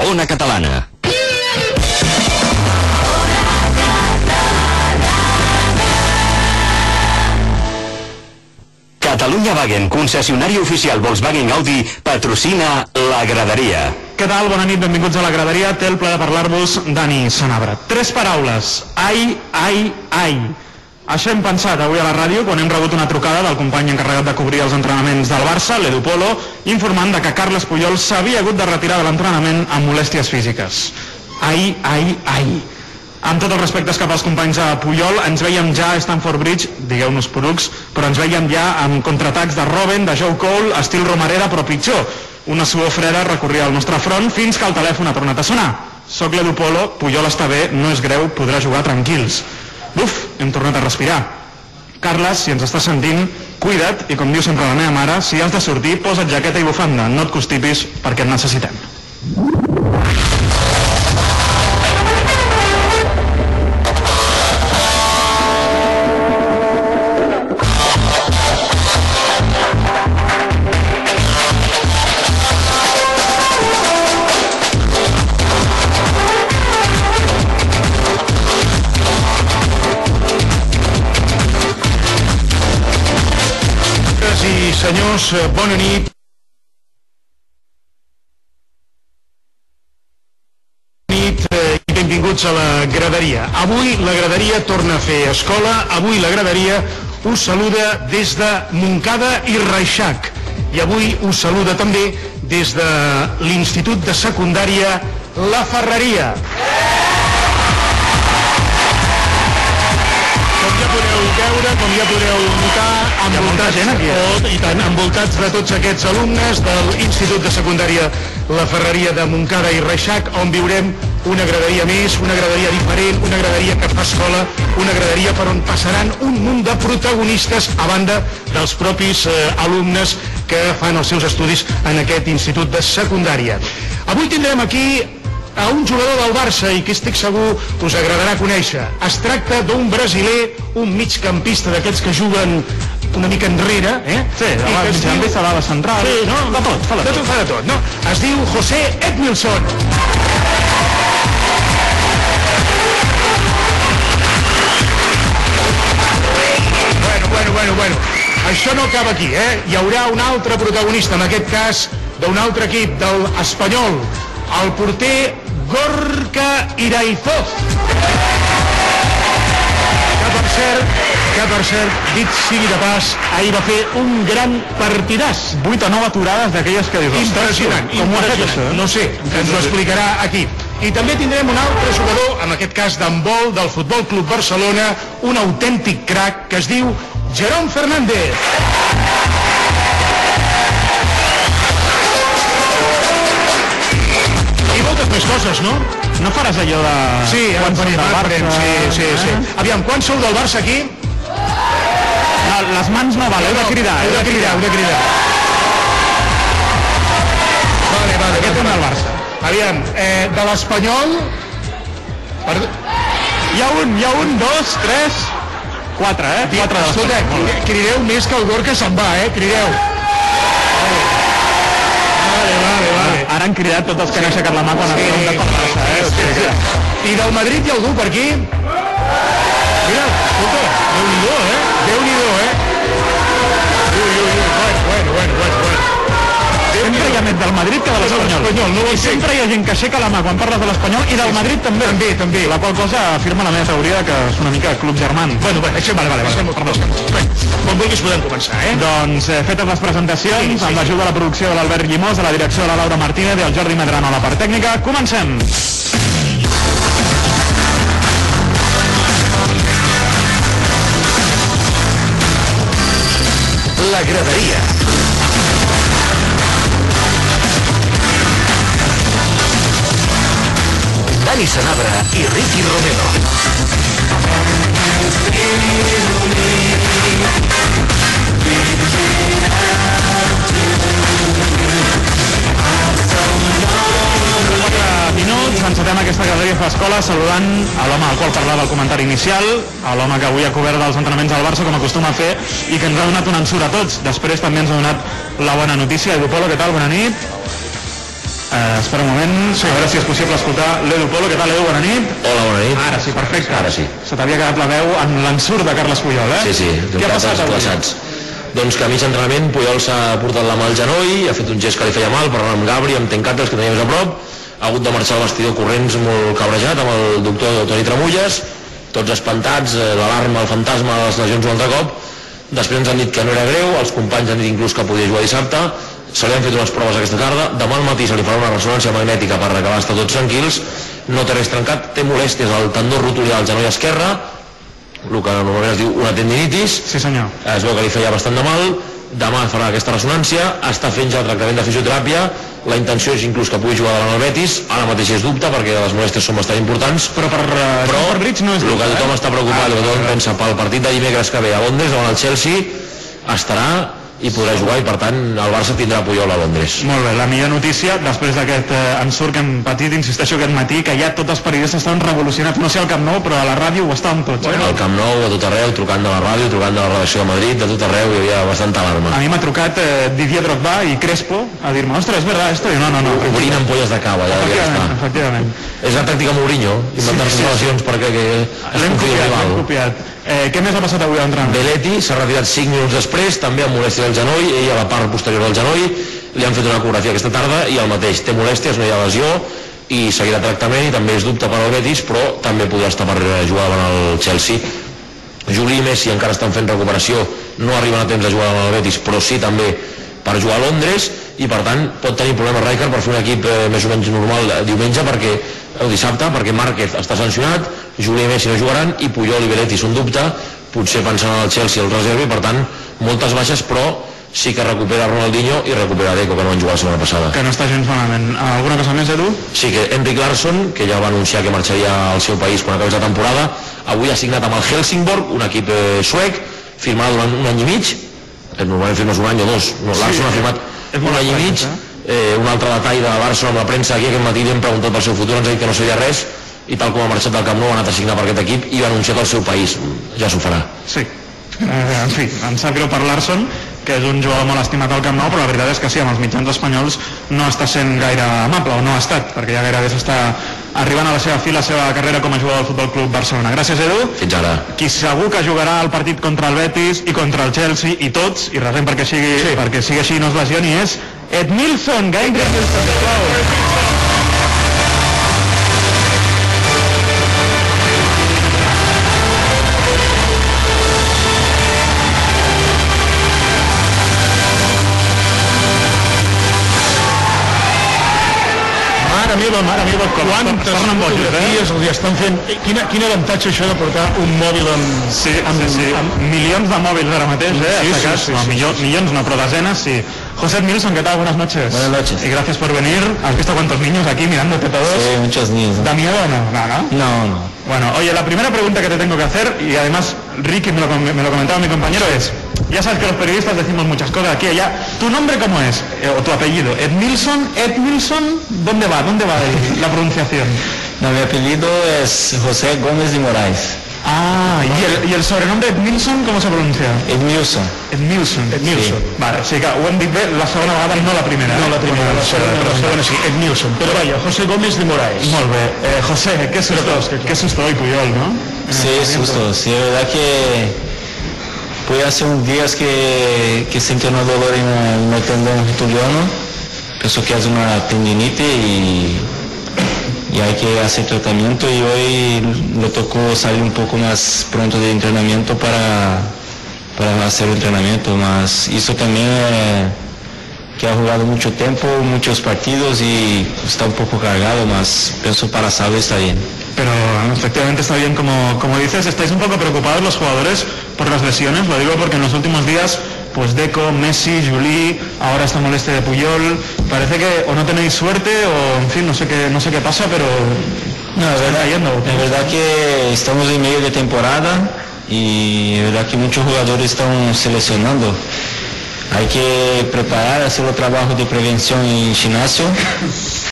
Ona Catalana. Catalunya Wagen, concessionari oficial Volkswagen Audi, patrocina La Graderia. Què tal? Bona nit, benvinguts a La Graderia. Té el plaer de parlar-vos Dani Sanabra. 3 paraules. Ai, ai, ai. Això hem pensat avui a la ràdio quan hem rebut una trucada del company encarregat de cobrir els entrenaments del Barça, l'Edu Polo, informant que Carles Puyol s'havia hagut de retirar de l'entrenament amb molèsties físiques. Ai, ai, ai. Amb tots els respectes cap als companys de Puyol, ens veiem ja a Stamford Bridge, digueu-nos porucs, però ens veiem ja amb contraatacs de Robben, de Joe Cole, estil Romareda, però pitjor. Una suor freda recorria al nostre front fins que el telèfon ha tornat a sonar. Soc l'Edu Polo, Puyol està bé, no és greu, podrà jugar tranquils. Buf, hem tornat a respirar. Carles, si ens estàs sentint, cuida't i com diu sempre la meva mare, si has de sortir, posa't jaqueta i bufanda, no et constipis perquè et necessitem. Senyors, bona nit. I benvinguts a la Graderia. Avui la Graderia torna a fer escola. Avui la Graderia us saluda des de Montcada i Reixac. I avui us saluda també des de l'Institut de Secundària La Ferreria. Com ja podeu notar, envoltats de tots aquests alumnes de l'Institut de Secundària La Ferreria de Montcada i Reixac, on viurem una graderia més, una graderia diferent, una graderia que fa escola, una graderia per on passaran un munt de protagonistes a banda dels propis alumnes que fan els seus estudis en aquest Institut de Secundària. Avui tindrem aquí a un jugador del Barça i que estic segur us agradarà conèixer. Es tracta d'un brasiler, un migcampista d'aquests que juguen una mica enrere, Sí, de la migcampista, de la central. Sí, no? De tot, fa de tot, no? Es diu José Edmilson. Bueno. Això no acaba aquí, Hi haurà un altre protagonista, en aquest cas d'un altre equip, de l'Espanyol, el porter Gorka Iraizoz, que per cert, dit sigui de pas, ahir va fer un gran partidàs. 8 o 9 aturades d'aquelles que dius. Impressionant. No sé, ens ho explicarà aquí. I també tindrem un altre jugador, en aquest cas d'handbol, del Futbol Club Barcelona, un autèntic crac que es diu Jerón Fernández. I moltes més coses, no? No faràs allò de... Sí, quan som del Barça. Sí. Aviam, quan sou del Barça aquí? No, les mans no val, heu de cridar. Heu de cridar. Vale. Aquest és del Barça. Aviam, de l'Espanyol... Hi ha un, 2, 3, 4, 4 de l'Espanyol. Crideu més que el Gorka se'n va, crideu. Vale. Ara han cridat tots els que han aixecat la mà quan han preguntat pel Barça, I del Madrid hi ha algú per aquí? Mira, escolta, Déu-n'hi-do, Bueno. Sempre hi ha més del Madrid que de l'Espanyol. I sempre hi ha gent que aixeca la mà quan parles de l'Espanyol i del Madrid també. També. La qual cosa afirma la meva teoria que és una mica club germans. Bueno, vale. Com vulguis podem començar, Doncs fetes les presentacions, amb l'ajuda de la producció de l'Albert Llimós, de la direcció de la Laura Martínez i el Jordi Medrano a la part tècnica, comencem! La Graderia. Dani Sanabra i Ricky Romero. Minuts, encetem aquesta graderia fa escola saludant a l'home al qual parlava el comentari inicial, a l'home que avui ha cobert dels entrenaments del Barça com acostuma a fer i que ens ha donat un ensurt a tots. Després també ens ha donat la bona notícia. Edu Polo, què tal? Bona nit. Espera un moment, a veure si és possible escoltar l'Edu Polo. Què tal, Edu? Bona nit. Hola, bona nit. Ara sí, perfecte. Ara sí. Se t'havia quedat la veu en l'ensurt de Carles Puyol, eh? Sí, Què ha passat avui? Doncs que a mig entrenament Puyol s'ha portat la mà al genoll, ha fet un gest que li feia mal, parlant amb Gabri, amb Tencatles, que tenia més a prop, ha hagut de marxar al vestidor corrents molt cabrejat amb el doctor Toni Tramulles, tots espantats, l'alarma, el fantasma de les lesions un altre cop. Després ens han dit que no era greu, els companys han dit inclús que podia jugar dissabte, se li han fet unes proves aquesta tarda, demà al matí se li farà una ressonància magnètica per acabar d'estar tots tranquils, no té res trencat, té molèsties al tendó rotulià del genoll esquerre, el que normalment es diu una tendinitis. Sí, senyor. Es veu que li feia bastant de mal, demà farà aquesta ressonància, està fent ja el tractament de fisioteràpia, la intenció és inclús que pugui jugar davant el Betis, ara mateix és dubte perquè les molèsties són bastant importants, però per Rich no és dubte, el que tothom està preocupat, el que tothom pensa pel partit de dimecres que ve a Londres davant el Chelsea estarà i podrà jugar, i per tant el Barça tindrà Puyol a Londres. Molt bé, la millor notícia després d'aquest ensurt que hem patit, insisteixo, aquest matí, que ja tots els periodistes estaven revolucionats, no sé al Camp Nou, però a la ràdio ho estàvem tots. Bueno, al Camp Nou, a tot arreu, trucant de la ràdio, trucant de la redacció de Madrid, de tot arreu hi havia bastanta alarma. A mi m'ha trucat Didier Drogba i Crespo a dir-me, ostres, és verdad esto? I no. Obrint ampolles de cava, ja devia estar. Efectivament. És la tàctica Mourinho, inventar-se relacions perquè l'hem copiat. Què més ha passat avui a l'entrenament? Belletti s'ha retirat 5 minuts després, també amb molèstia del genoll, ell a la part posterior del genoll, li han fet una ecografia aquesta tarda i el mateix, té molèsties, no hi ha lesió i seguirà tractament i també és dubte per al Betis, però també podrà estar per jugar davant el Chelsea. Juli i Messi encara estan fent recuperació, no arriben a temps de jugar davant el Betis, però sí també per jugar a Londres, i per tant pot tenir problemes Rijkaard per fer un equip més o menys normal diumenge, o dissabte, perquè Márquez està sancionat, Juli i Messi no jugaran i Puyol i Belletti són dubte, potser pensant en el Chelsea el reserva, i per tant moltes baixes, però sí que recupera Ronaldinho i recupera Deco, que no van jugar la setmana passada. Que no està gens malament. Alguna cosa més, Edu? Sí, que Henrik Larsson, que ja va anunciar que marxaria al seu país quan acabés la temporada, avui ha signat amb el Helsingborg, un equip suec, firmarà durant un any i mig, normalment firmes un any o dos, Larsson ha firmat un any i mig. Un altre detall de Larsson amb la premsa aquí aquest matí li hem preguntat pel seu futur, ens ha dit que no sabia res, i tal com ha marxat del Camp Nou ha anat a signar per aquest equip i ha anunciat el seu país, ja s'ho farà. Sí, en fi, em sap greu per Larsson, que és un jugador molt estimat al Camp Nou, però la veritat és que sí, amb els mitjans espanyols no està sent gaire amable, o no ha estat, perquè ja gairebé s'està arribant a la seva fi la seva carrera com a jugador del Futbol Club Barcelona. Gràcies, Edu. Fins ara. Qui segur que jugarà el partit contra el Betis i contra el Chelsea i tots, i resem perquè sigui així i no es lesioni, és Edmilson, Gabriel Edmilson, sisplau. Mare meva, quantes fotografies els estan fent. Quin avantatge això de portar un mòbil amb... Sí. Milions de mòbils ara mateix, Sí. Milions no, però desenes, sí. José Edmilson, ¿qué tal? Buenas noches. Buenas noches. Y gracias por venir. ¿Has visto cuántos niños aquí mirándote todos? Sí, muchos niños. ¿Da miedo o no? No. Bueno, oye, la primera pregunta que te tengo que hacer, y además Ricky me lo comentaba mi compañero, es, ya sabes que los periodistas decimos muchas cosas aquí y allá, ¿tu nombre cómo es? O tu apellido, Edmilson, ¿dónde va la pronunciación? No, mi apellido es José Gómez de Moraes. Ah, ¿y el sobrenombre Edmilson cómo se pronuncia? Edmilson. Sí. Vale, o sigui que ho hem dit bé la segona vegada i no la primera. No la primera, la segona sí, Edmilson. Pero vaya, José Gómez de Moraes. Molt bé. José, qué susto hoy Puyol, ¿no? Sí, susto. Sí, la verdad que puede hacer unos días que sentí un dolor en el tendón rotuliano. Pensó que es una tendinite y hay que hacer tratamiento, y hoy le tocó salir un poco más pronto de entrenamiento para hacer el entrenamiento, más hizo también que ha jugado mucho tiempo, muchos partidos y está un poco cargado, más pienso para sábado está bien. Pero efectivamente está bien, como dices. ¿Estáis un poco preocupados los jugadores por las lesiones? Lo digo porque en los últimos días, pues Deco, Messi, Juli, ahora esta molestia de Puyol, parece que o no tenéis suerte o en fin, no sé qué pasa, pero no, es verdad que estamos en medio de temporada y es verdad que muchos jugadores están seleccionando. Hay que preparar, hacer el trabajo de prevención en gimnasio